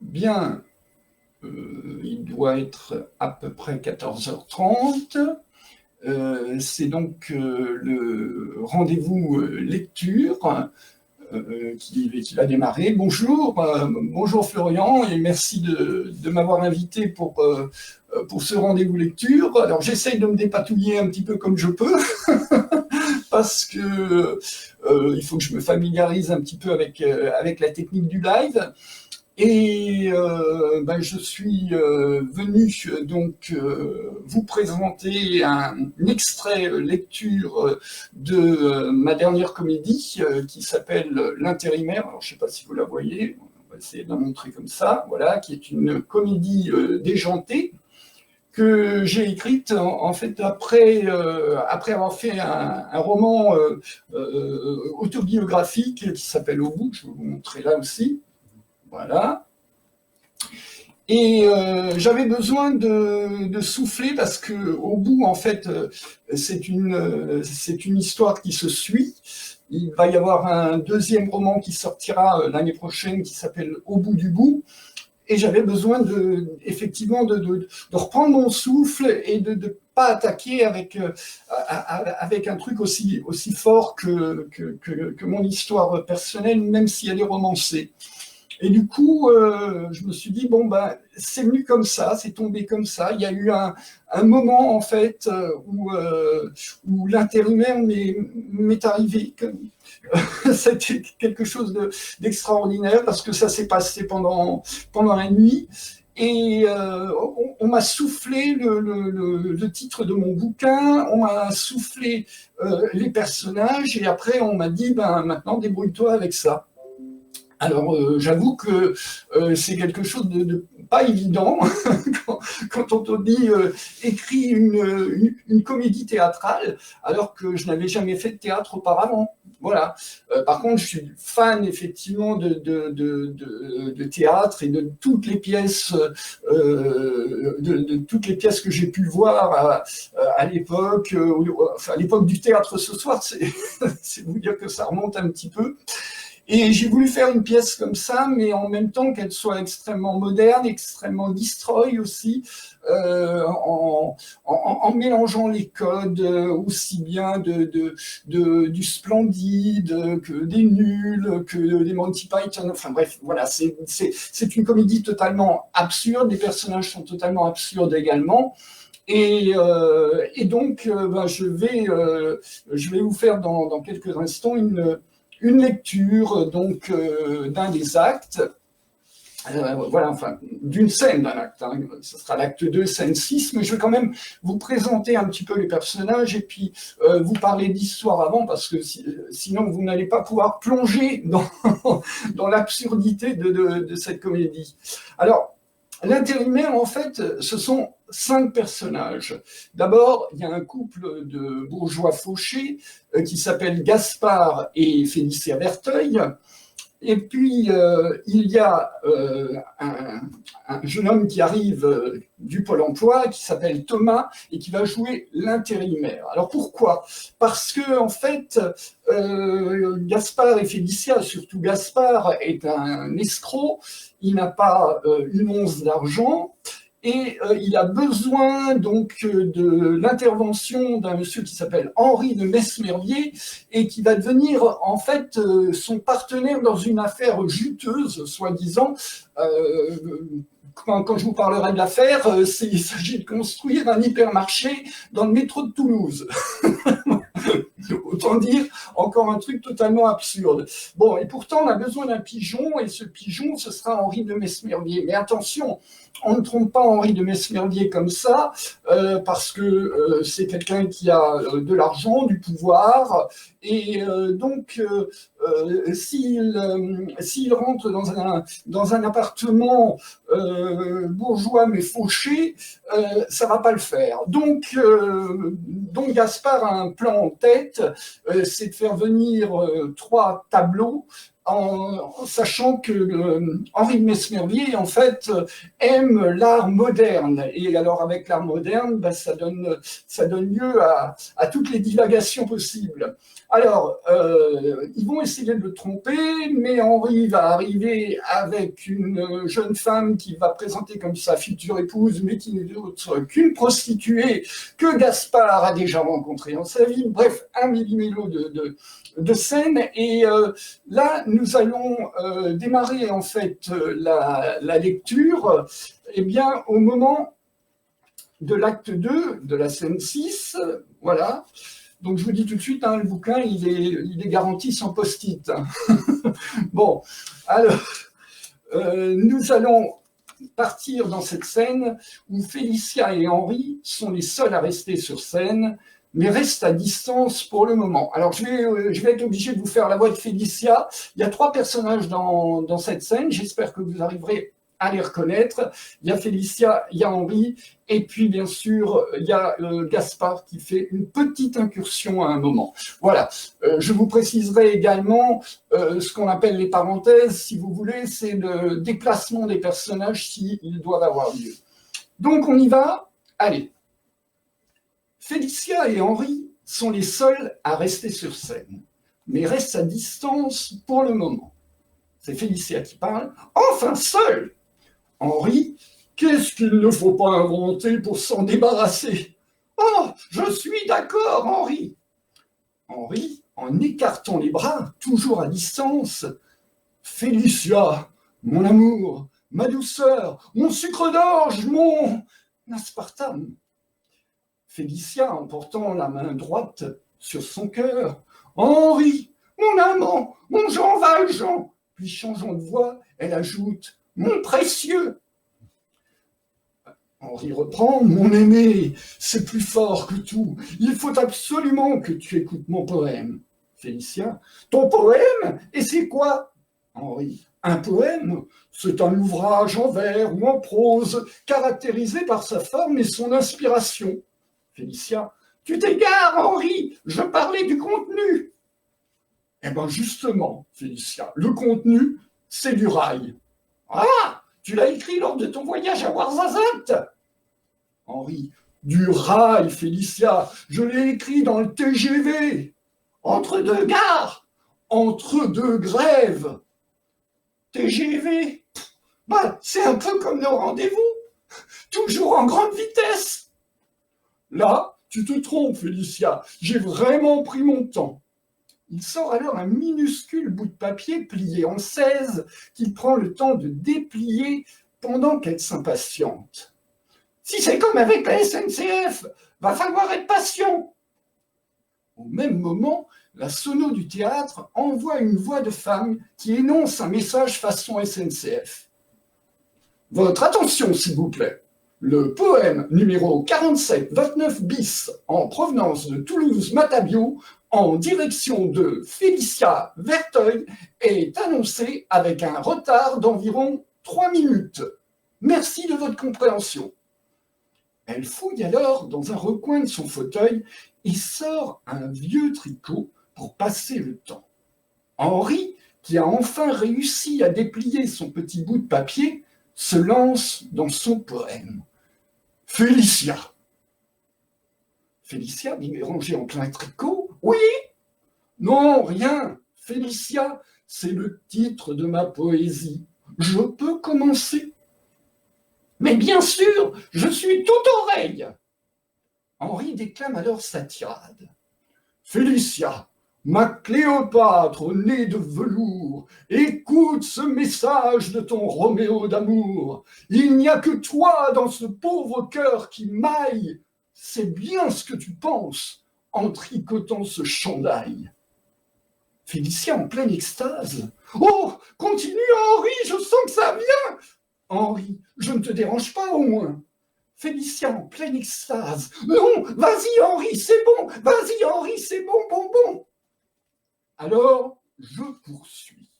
Bien, il doit être à peu près 14h30. C'est donc le rendez-vous lecture qui va démarrer. Bonjour, bonjour Florian, et merci de m'avoir invité pour ce rendez-vous lecture. Alors j'essaye de me dépatouiller un petit peu comme je peux, parce que il faut que je me familiarise un petit peu avec la technique du live. Et je suis venu donc vous présenter un extrait lecture de ma dernière comédie qui s'appelle L'Intérimaire. Alors, je ne sais pas si vous la voyez, on va essayer de la montrer comme ça, voilà, qui est une comédie déjantée que j'ai écrite en fait après avoir fait un roman autobiographique qui s'appelle Au bout, je vais vous montrer là aussi. Voilà. Et j'avais besoin de souffler parce que au bout, en fait, c'est une histoire qui se suit. Il va y avoir un deuxième roman qui sortira l'année prochaine qui s'appelle Au bout du bout. Et j'avais besoin effectivement de reprendre mon souffle et de ne pas attaquer avec un truc aussi fort que mon histoire personnelle, même si elle est romancée. Et du coup, je me suis dit, bon, ben, c'est venu comme ça, c'est tombé comme ça. Il y a eu un moment, en fait, où l'intérimaire m'est arrivé. C'était quelque chose d'extraordinaire parce que ça s'est passé pendant la nuit. Et on m'a soufflé le titre de mon bouquin, on m'a soufflé les personnages, et après, on m'a dit, ben, maintenant, débrouille-toi avec ça. Alors, j'avoue que c'est quelque chose de pas évident quand on te dit écris une comédie théâtrale, alors que je n'avais jamais fait de théâtre auparavant. Voilà. Par contre, je suis fan effectivement de théâtre et de toutes les pièces, de toutes les pièces que j'ai pu voir à l'époque, enfin à l'époque du théâtre ce soir. C'est vous dire que ça remonte un petit peu. Et j'ai voulu faire une pièce comme ça, mais en même temps qu'elle soit extrêmement moderne, extrêmement destroy aussi, en mélangeant les codes aussi bien du Splendide que des Nuls, que des Monty Python. Enfin bref, voilà, c'est une comédie totalement absurde, les personnages sont totalement absurdes également. Et donc, je vais vous faire dans quelques instants une lecture donc d'un des actes, voilà, enfin, d'une scène d'un acte, hein. Ce sera l'acte 2, scène 6, mais je vais quand même vous présenter un petit peu les personnages et puis vous parler d'histoire avant, parce que sinon vous n'allez pas pouvoir plonger dans l'absurdité de cette comédie. Alors, l'intérimaire, en fait, ce sont 5 personnages. D'abord, il y a un couple de bourgeois fauchés qui s'appellent Gaspard et Félicia Verteuil. Et puis, il y a un jeune homme qui arrive du Pôle emploi, qui s'appelle Thomas, et qui va jouer l'intérimaire. Alors pourquoi ? Parce que, en fait, Gaspard et Félicia, surtout Gaspard, est un escroc, il n'a pas une once d'argent, et il a besoin donc de l'intervention d'un monsieur qui s'appelle Henri de Mesmervier et qui va devenir en fait son partenaire dans une affaire juteuse, soi-disant. Quand je vous parlerai de l'affaire, il s'agit de construire un hypermarché dans le métro de Toulouse. Autant dire, encore un truc totalement absurde. Bon, et pourtant, on a besoin d'un pigeon, et ce pigeon, ce sera Henri de Mesmervier. Mais attention, on ne trompe pas Henri de Mesmervier comme ça, parce que c'est quelqu'un qui a de l'argent, du pouvoir, et donc, s'il rentre dans un appartement bourgeois mais fauché, ça ne va pas le faire. Donc Gaspard a un plan en tête, c'est de faire venir 3 tableaux en sachant que Henri de Mesmerveille, en fait, aime l'art moderne. Et alors, avec l'art moderne, ben, ça donne lieu à toutes les divagations possibles. Alors, ils vont essayer de le tromper, mais Henri va arriver avec une jeune femme qui va présenter comme sa future épouse, mais qui n'est autre qu'une prostituée que Gaspard a déjà rencontrée dans sa vie. Bref, un millimélo de scène. Et là, nous allons démarrer en fait la lecture eh bien, au moment de l'acte 2 de la scène 6. Voilà. Donc, je vous dis tout de suite, hein, le bouquin, il est garanti sans post-it. Bon, alors, nous allons partir dans cette scène où Félicia et Henri sont les seuls à rester sur scène, mais restent à distance pour le moment. Alors, je vais être obligé de vous faire la voix de Félicia. Il y a 3 personnages dans cette scène. J'espère que vous arriverez à les reconnaître. Il y a Félicia, il y a Henri, et puis bien sûr, il y a Gaspard qui fait une petite incursion à un moment. Voilà. Je vous préciserai également ce qu'on appelle les parenthèses, si vous voulez, c'est le déplacement des personnages s'ils doivent avoir lieu. Donc on y va. Allez. Félicia et Henri sont les seuls à rester sur scène, mais restent à distance pour le moment. C'est Félicia qui parle. Enfin seul. Henri, qu'est-ce qu'il ne faut pas inventer pour s'en débarrasser? Oh, je suis d'accord, Henri. Henri, en écartant les bras, toujours à distance. Félicia, mon amour, ma douceur, mon sucre d'orge, mon aspartame. Félicia, en portant la main droite sur son cœur. Henri, mon amant, mon Jean Valjean. Puis changeant de voix, elle ajoute mon précieux. Henri reprend, mon aimé, c'est plus fort que tout. Il faut absolument que tu écoutes mon poème. Félicia, ton poème? Et c'est quoi? Henri, un poème, c'est un ouvrage en vers ou en prose, caractérisé par sa forme et son inspiration. Félicia, tu t'égares, Henri, je parlais du contenu. Eh bien justement, Félicia, le contenu, c'est du rail. Ah, tu l'as écrit lors de ton voyage à Ouarzazate? Henri, du rail, Félicia, je l'ai écrit dans le TGV. Entre 2 gares, entre 2 grèves. TGV, bah, c'est un peu comme nos rendez-vous, toujours en grande vitesse. Là, tu te trompes, Félicia, j'ai vraiment pris mon temps. Il sort alors un minuscule bout de papier plié en 16 qu'il prend le temps de déplier pendant qu'elle s'impatiente. Si c'est comme avec la SNCF, va falloir être patient. Au même moment, la sono du théâtre envoie une voix de femme qui énonce un message façon SNCF. Votre attention, s'il vous plaît. Le poème numéro 4729 bis en provenance de Toulouse-Matabio en direction de Félicia Verteuil est annoncé avec un retard d'environ 3 minutes. Merci de votre compréhension. Elle fouille alors dans un recoin de son fauteuil et sort un vieux tricot pour passer le temps. Henri, qui a enfin réussi à déplier son petit bout de papier, se lance dans son poème. Félicia. Félicia, dit rangée en plein tricot. Oui? Non, rien. Félicia, c'est le titre de ma poésie. Je peux commencer? Mais bien sûr, je suis tout oreille. Henri déclame alors sa tirade. Félicia, ma Cléopâtre au nez de velours, écoute ce message de ton Roméo d'amour. Il n'y a que toi dans ce pauvre cœur qui maille. C'est bien ce que tu penses en tricotant ce chandail. Félicia en pleine extase. Oh, continue Henri, je sens que ça vient. Henri, je ne te dérange pas au moins. Félicia en pleine extase. Non, vas-y Henri, c'est bon. Vas-y Henri, c'est bon, bon. Alors, je poursuis.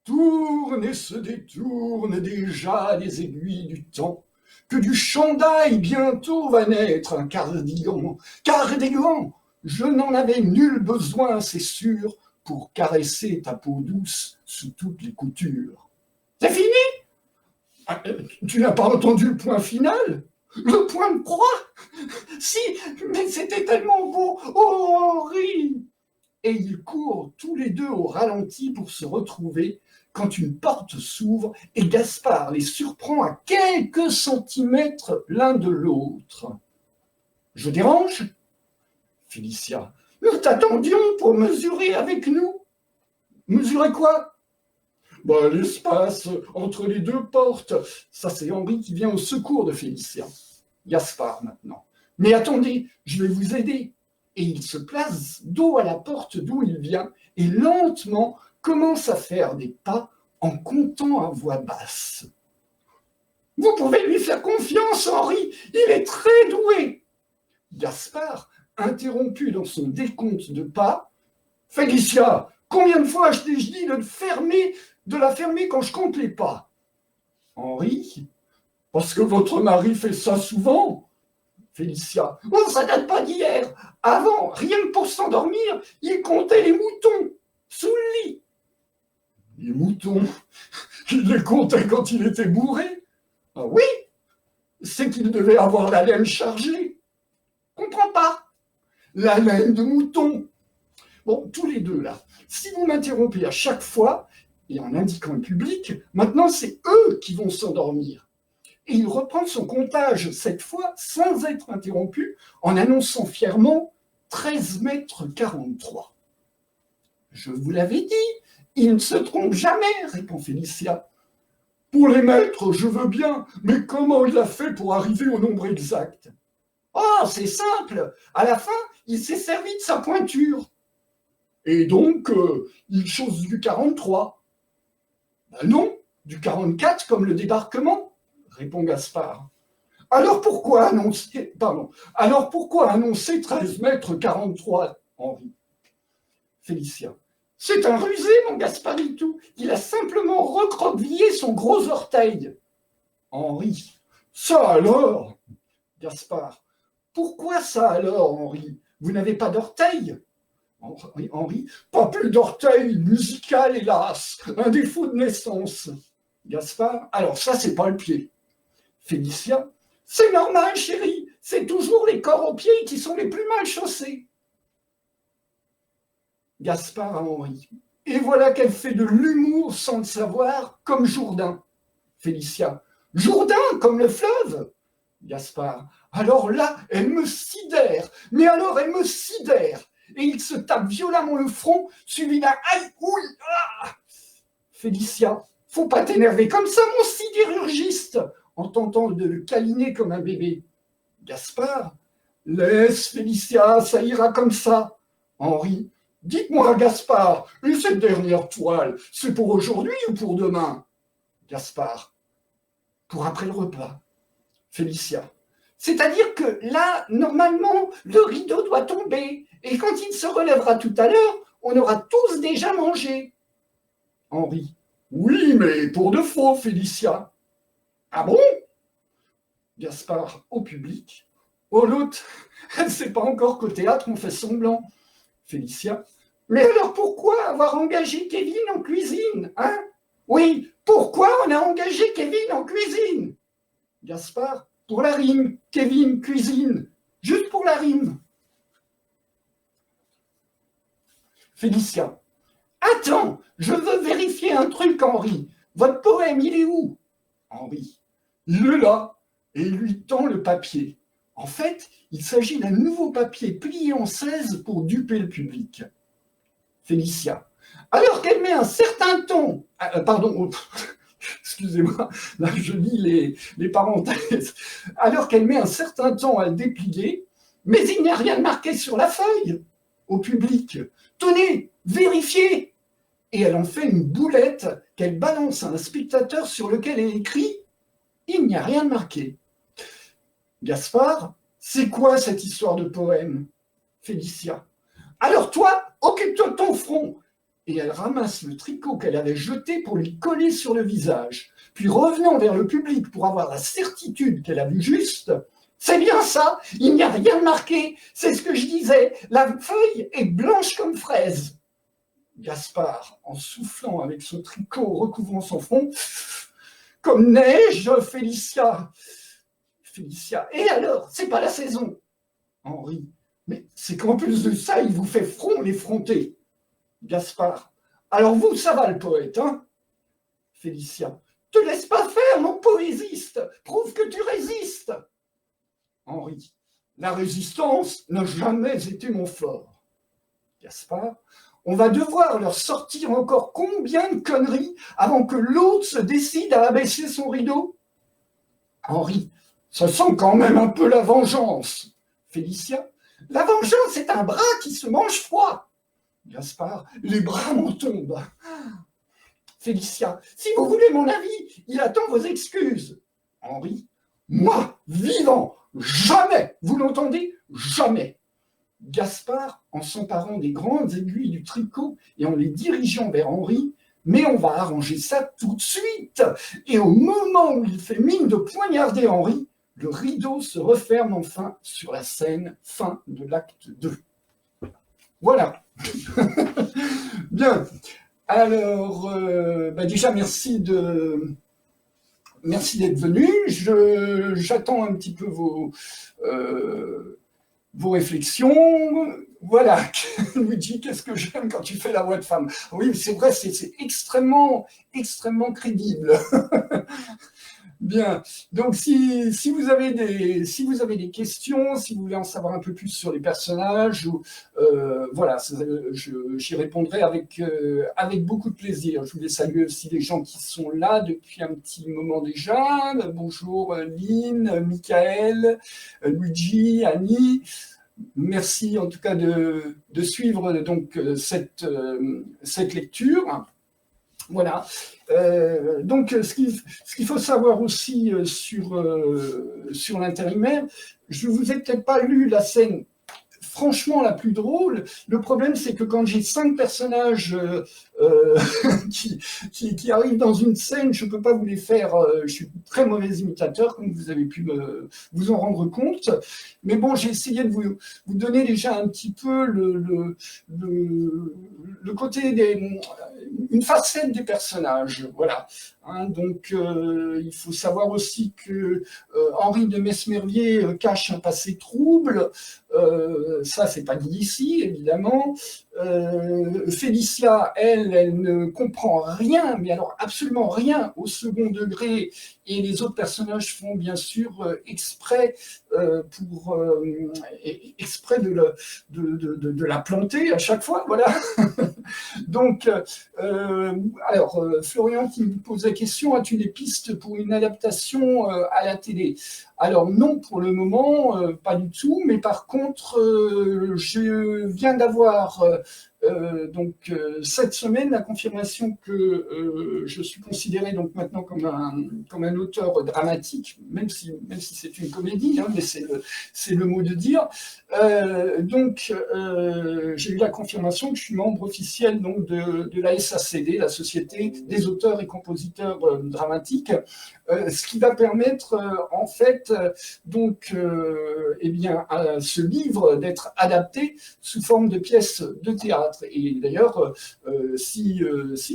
Tourne et se détourne déjà les aiguilles du temps, que du chandail bientôt va naître un cardigan. Cardigan, je n'en avais nul besoin, c'est sûr, pour caresser ta peau douce sous toutes les coutures. C'est fini? Ah, tu n'as pas entendu le point final? Le point de croix? Si, mais c'était tellement beau. Oh, Henri! Et ils courent tous les deux au ralenti pour se retrouver quand une porte s'ouvre et Gaspard les surprend à quelques centimètres l'un de l'autre. Je dérange? Félicia. Nous t'attendions pour mesurer avec nous. Mesurer quoi? L'espace entre les deux portes. Ça, c'est Henri qui vient au secours de Félicia. Gaspard, maintenant. Mais attendez, je vais vous aider. Et il se place dos à la porte d'où il vient et lentement commence à faire des pas en comptant à voix basse. Vous pouvez lui faire confiance, Henri, il est très doué. Gaspard, interrompu dans son décompte de pas, Félicia, combien de fois je t'ai dit de la fermer quand je compte les pas? Henri, parce que votre mari fait ça souvent. Félicia, oh, ça date pas d'hier. Avant, rien que pour s'endormir, il comptait les moutons sous le lit. Les moutons, il les comptait quand il était bourré. Ah oui, c'est qu'il devait avoir la laine chargée. Comprends pas. La laine de mouton. Bon, tous les deux là, si vous m'interrompez à chaque fois, et en indiquant le public, maintenant c'est eux qui vont s'endormir. Et il reprend son comptage, cette fois sans être interrompu, en annonçant fièrement 13 mètres 43. Je vous l'avais dit, il ne se trompe jamais, répond Félicia. Pour les mètres, je veux bien, mais comment il a fait pour arriver au nombre exact? Oh, c'est simple, à la fin, il s'est servi de sa pointure. Et donc, il chose du 43. Non, du 44 comme le débarquement, répond Gaspard. Alors pourquoi annoncer 13 mètres 43, Henri? Félicia. C'est un rusé, mon Gasparitou. Il a simplement recroquevillé son gros orteil. Henri. Ça alors? Gaspard. Pourquoi ça alors, Henri? Vous n'avez pas d'orteil? Henri. Pas plus d'orteil musical, hélas. Un défaut de naissance. Gaspard. Alors ça, c'est pas le pied. Félicia. C'est normal, chérie. C'est toujours les corps aux pieds qui sont les plus mal chaussés. Gaspard à Henri. Et voilà qu'elle fait de l'humour sans le savoir, comme Jourdain. Félicia. Jourdain, comme le fleuve? Gaspard. Alors là, elle me sidère. Mais alors, elle me sidère. Et il se tape violemment le front, suivi d'un aïe, ouille, ah. Félicia. Faut pas t'énerver comme ça, mon sidérurgiste, en tentant de le câliner comme un bébé. Gaspard. Laisse, Félicia, ça ira comme ça. Henri. Dites-moi, Gaspard, et cette dernière toile, c'est pour aujourd'hui ou pour demain? Gaspard. Pour après le repas. Félicia. C'est-à-dire que là, normalement, le rideau doit tomber, et quand il se relèvera tout à l'heure, on aura tous déjà mangé. Henri. Oui, mais pour de faux, Félicia. Ah bon? Gaspard au public. Oh, l'autre, elle ne sait pas encore qu'au théâtre, on fait semblant. Félicia. Mais alors pourquoi avoir engagé Kevin en cuisine, hein? Oui, pourquoi on a engagé Kevin en cuisine? Gaspard. Pour la rime. Kevin, cuisine. Juste pour la rime. Félicia. Attends, je veux vérifier un truc, Henri. Votre poème, il est où? Henri. Il est là. Et il lui tend le papier. En fait, il s'agit d'un nouveau papier plié en 16 pour duper le public. Félicia. Alors qu'elle met un certain ton... excusez-moi, là je lis les parenthèses. Alors qu'elle met un certain temps à le déplier, mais il n'y a rien de marqué sur la feuille. Au public. Tenez, vérifiez. Et elle en fait une boulette qu'elle balance à un spectateur sur lequel elle écrit « Il n'y a rien de marqué ». Gaspard, c'est quoi cette histoire de poème? Félicia. Alors toi, occupe-toi de ton front. Et elle ramasse le tricot qu'elle avait jeté pour lui coller sur le visage. Puis revenant vers le public pour avoir la certitude qu'elle a vu juste, c'est bien ça, il n'y a rien de marqué, c'est ce que je disais, la feuille est blanche comme fraise. Gaspard, en soufflant avec son tricot recouvrant son front. Comme neige, Félicia. Félicia. Et alors, c'est pas la saison. Henri. Mais c'est qu'en plus de ça, il vous fait front l'effronté. Gaspard. Alors vous, ça va le poète, hein? Félicia. Te laisse pas faire, mon poésiste. Prouve que tu résistes. Henri. La résistance n'a jamais été mon fort. Gaspard. On va devoir leur sortir encore combien de conneries avant que l'autre se décide à abaisser son rideau? Henri. Ça sent quand même un peu la vengeance. Félicia. La vengeance est un bras qui se mange froid. Gaspard. Les bras m'en tombent. Félicia. Si vous voulez mon avis, il attend vos excuses. Henri. Moi, vivant, jamais, vous l'entendez? Jamais. Gaspard, en s'emparant des grandes aiguilles du tricot et en les dirigeant vers Henri, mais on va arranger ça tout de suite. Et au moment où il fait mine de poignarder Henri, le rideau se referme enfin sur la scène, fin de l'acte 2. Voilà. Bien. Alors, déjà, merci d'être venu. J'attends un petit peu vos réflexions. Voilà, Luigi, qu'est-ce que j'aime quand tu fais la voix de femme. Oui, c'est vrai, c'est extrêmement, extrêmement crédible. Bien, donc si vous avez des questions, si vous voulez en savoir un peu plus sur les personnages, voilà, j'y répondrai avec beaucoup de plaisir. Je voulais saluer aussi les gens qui sont là depuis un petit moment déjà. Bonjour Lynn, Michael, Luigi, Annie. Merci en tout cas de suivre donc cette lecture. Voilà. Donc, ce qu'il faut savoir aussi sur l'intérimaire, je ne vous ai peut-être pas lu la scène franchement la plus drôle. Le problème, c'est que quand j'ai 5 personnages qui arrivent dans une scène, je ne peux pas vous les faire. Je suis très mauvais imitateur, comme vous avez pu vous en rendre compte. Mais bon, j'ai essayé de vous donner déjà un petit peu le côté une facette des personnages. Voilà. Hein, donc, il faut savoir aussi que Henri de Mesmervier cache un passé trouble. Ça, c'est pas dit ici, évidemment. Félicia, elle ne comprend rien, mais alors absolument rien au second degré, et les autres personnages font bien sûr exprès de la planter à chaque fois, voilà. Donc, alors, Florian qui me pose la question, as-tu des pistes pour une adaptation à la télé? Alors non, pour le moment, pas du tout, mais par contre, je viens d'avoir donc cette semaine la confirmation que je suis considéré donc maintenant comme un auteur dramatique, même si c'est une comédie, hein, mais c'est le mot de dire. Donc j'ai eu la confirmation que je suis membre officiel donc de la SACD, la Société des auteurs et compositeurs dramatiques, ce qui va permettre en fait donc ce livre d'être adapté sous forme de pièces de théâtre. Et d'ailleurs, si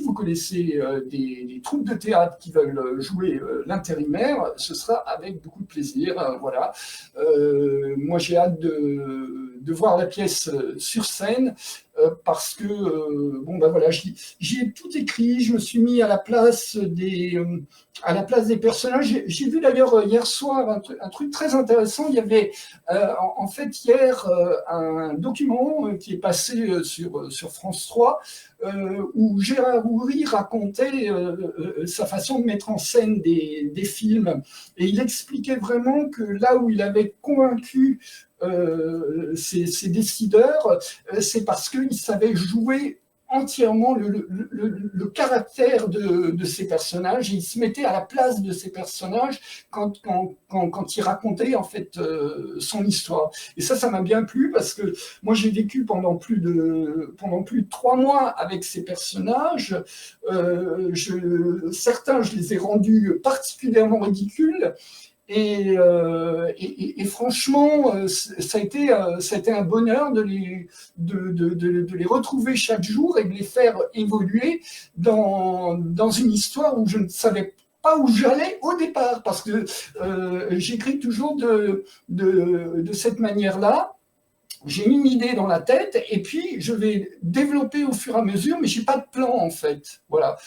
vous connaissez des troupes de théâtre qui veulent jouer l'intérimaire, ce sera avec beaucoup de plaisir. Voilà. Moi, j'ai hâte de voir la pièce sur scène. Parce que voilà, j'y ai tout écrit, je me suis mis à la place des personnages. J'ai vu d'ailleurs hier soir un truc très intéressant. Il y avait en fait hier un document qui est passé sur France 3 où Gérard Houry racontait sa façon de mettre en scène des films, et il expliquait vraiment que là où il avait convaincu ces décideurs, c'est parce qu'ils savaient jouer entièrement le caractère de ces personnages, et ils se mettaient à la place de ces personnages quand ils racontaient en fait son histoire. Et ça m'a bien plu, parce que moi j'ai vécu pendant plus de 3 mois avec ces personnages. Certains, je les ai rendus particulièrement ridicules, Et franchement, ça a été un bonheur de les retrouver chaque jour et de les faire évoluer dans une histoire où je ne savais pas où j'allais au départ, parce que j'écris toujours de cette manière-là. J'ai une idée dans la tête et puis je vais développer au fur et à mesure, mais j'ai pas de plan en fait. Voilà,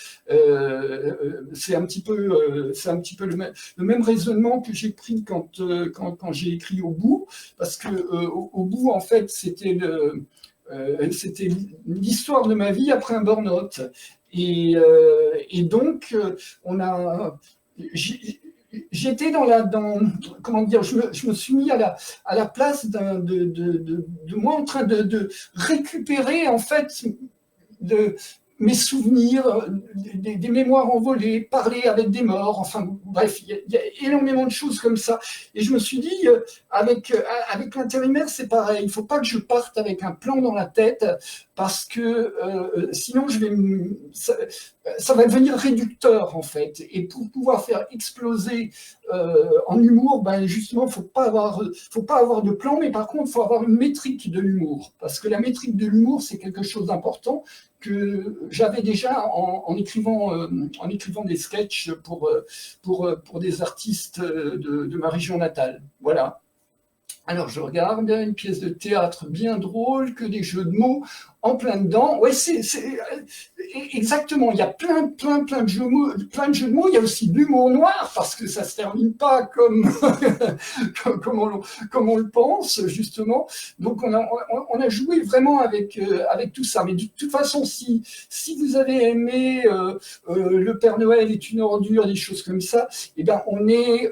c'est un petit peu, le même raisonnement que j'ai pris quand j'ai écrit Au bout, parce que au bout en fait c'était l'histoire de ma vie après un burn-out et donc on a j'étais comment dire, je me suis mis à la place de moi en train de récupérer en fait de mes souvenirs, des mémoires envolées, parler avec des morts, enfin bref, il y a énormément de choses comme ça. Et je me suis dit, avec l'intérimaire, c'est pareil, il ne faut pas que je parte avec un plan dans la tête, parce que sinon ça va devenir réducteur en fait. Et pour pouvoir faire exploser en humour, ben justement, il faut pas avoir de plan, mais par contre, il faut avoir une métrique de l'humour, parce que la métrique de l'humour, c'est quelque chose d'important que j'avais déjà en écrivant des sketchs pour des artistes de ma région natale. Voilà. Alors, je regarde une pièce de théâtre bien drôle, que des jeux de mots en plein dedans. Ouais, c'est exactement. Il y a plein de jeux de mots, Il y a aussi de l'humour noir, parce que ça se termine pas comme on le pense, justement. Donc, on a joué vraiment avec tout ça. Mais de toute façon, si vous avez aimé Le Père Noël est une ordure, des choses comme ça, eh ben, on est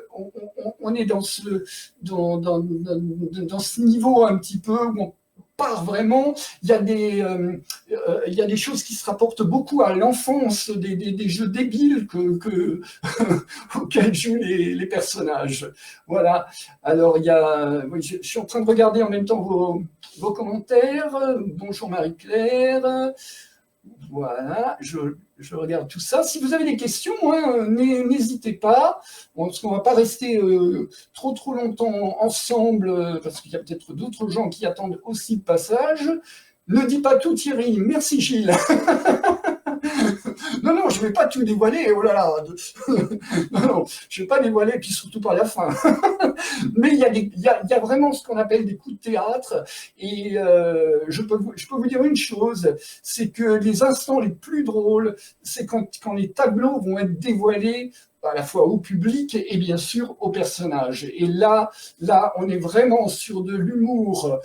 dans ce niveau un petit peu où on part vraiment. Il y a des choses qui se rapportent beaucoup à l'enfance, des jeux débiles auxquels jouent les personnages. Voilà. Alors, oui, je suis en train de regarder en même temps vos commentaires. Bonjour Marie-Claire. Voilà, je regarde tout ça. Si vous avez des questions, n'hésitez pas. Parce qu'on ne va pas rester trop longtemps ensemble, parce qu'il y a peut-être d'autres gens qui attendent aussi le passage. Ne dis pas tout, Thierry. Merci, Gilles. Non, je ne vais pas tout dévoiler. Oh là là. Non, je ne vais pas dévoiler, puis surtout pas la fin. Mais il y a vraiment ce qu'on appelle des coups de théâtre. Et je peux vous dire une chose, c'est que les instants les plus drôles, c'est quand les tableaux vont être dévoilés à la fois au public et bien sûr aux personnages. Et là, on est vraiment sur de l'humour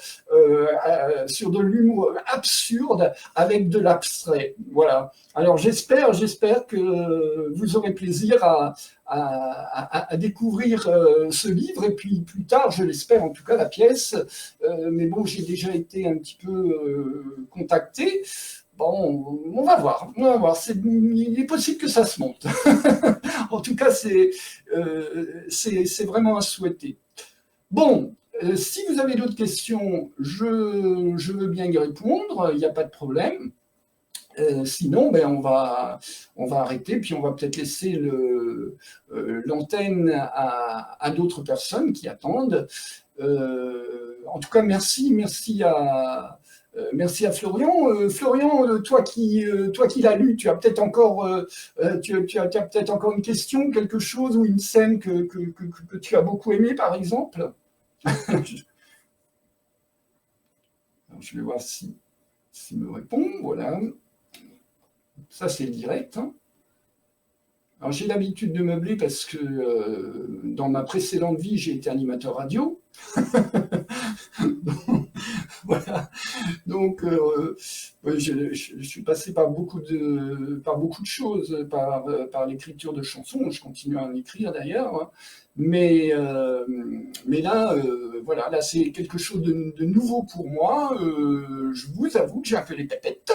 absurde avec de l'abstrait. Voilà. Alors j'espère que vous aurez plaisir à découvrir ce livre, et puis plus tard, je l'espère en tout cas, la pièce. Mais bon, j'ai déjà été un petit peu contacté. Bon, on va voir. Il est possible que ça se monte. En tout cas, c'est vraiment à souhaiter. Bon, si vous avez d'autres questions, je veux bien y répondre, il n'y a pas de problème. Sinon, on va arrêter, puis on va peut-être laisser l'antenne à d'autres personnes qui attendent. En tout cas, merci à Florian. Florian, toi qui l'as lu, tu as peut-être encore, peut-être encore une question, quelque chose ou une scène que tu as beaucoup aimé, par exemple. Alors, je vais voir s'il me répond. Voilà. Ça, c'est le direct. Hein. Alors, j'ai l'habitude de meubler parce que dans ma précédente vie, j'ai été animateur radio. Voilà. Donc, je suis passé par beaucoup de choses, par l'écriture de chansons. Je continue à en écrire d'ailleurs. Hein. Mais là, voilà, là, c'est quelque chose de nouveau pour moi. Je vous avoue que j'ai un peu les pépettes.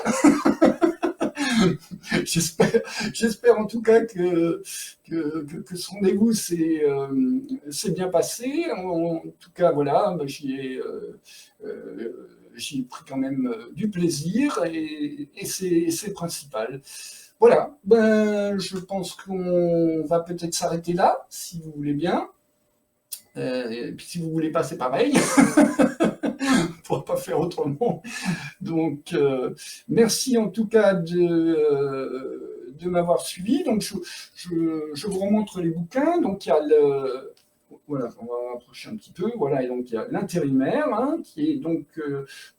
J'espère en tout cas que ce rendez-vous s'est bien passé. En tout cas, voilà, j'y ai pris quand même du plaisir et c'est le principal. Voilà, je pense qu'on va peut-être s'arrêter là, si vous voulez bien. Et puis si vous voulez pas, c'est pareil. On ne pourra pas faire autrement. Donc, merci en tout cas de m'avoir suivi. Donc, je vous remontre les bouquins. Donc, il y a le... Voilà, on va approcher un petit peu. Voilà, et donc il y a l'intérimaire, hein, qui est donc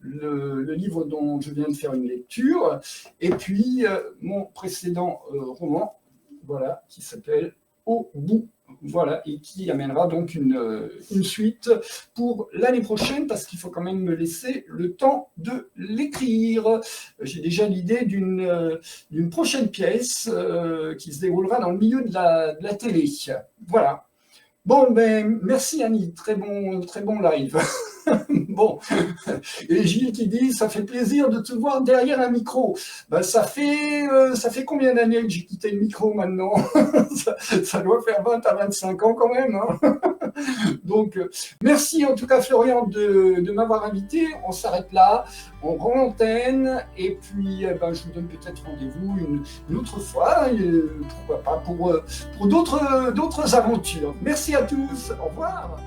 le livre dont je viens de faire une lecture. Et puis, mon précédent roman, voilà, qui s'appelle Au bout. Voilà, et qui amènera donc une suite pour l'année prochaine, parce qu'il faut quand même me laisser le temps de l'écrire. J'ai déjà l'idée d'une prochaine pièce qui se déroulera dans le milieu de la télé. Voilà. Bon, ben, merci Annie, très bon live. Bon, et Gilles qui dit, ça fait plaisir de te voir derrière un micro. Ben, ça fait combien d'années que j'ai quitté le micro maintenant? Ça doit faire 20 à 25 ans quand même. Hein. Donc, merci en tout cas Florian de m'avoir invité. On s'arrête là, on rend l'antenne, et puis ben, je vous donne peut-être rendez-vous une autre fois, pourquoi pas, pour d'autres aventures. Merci à tous, au revoir.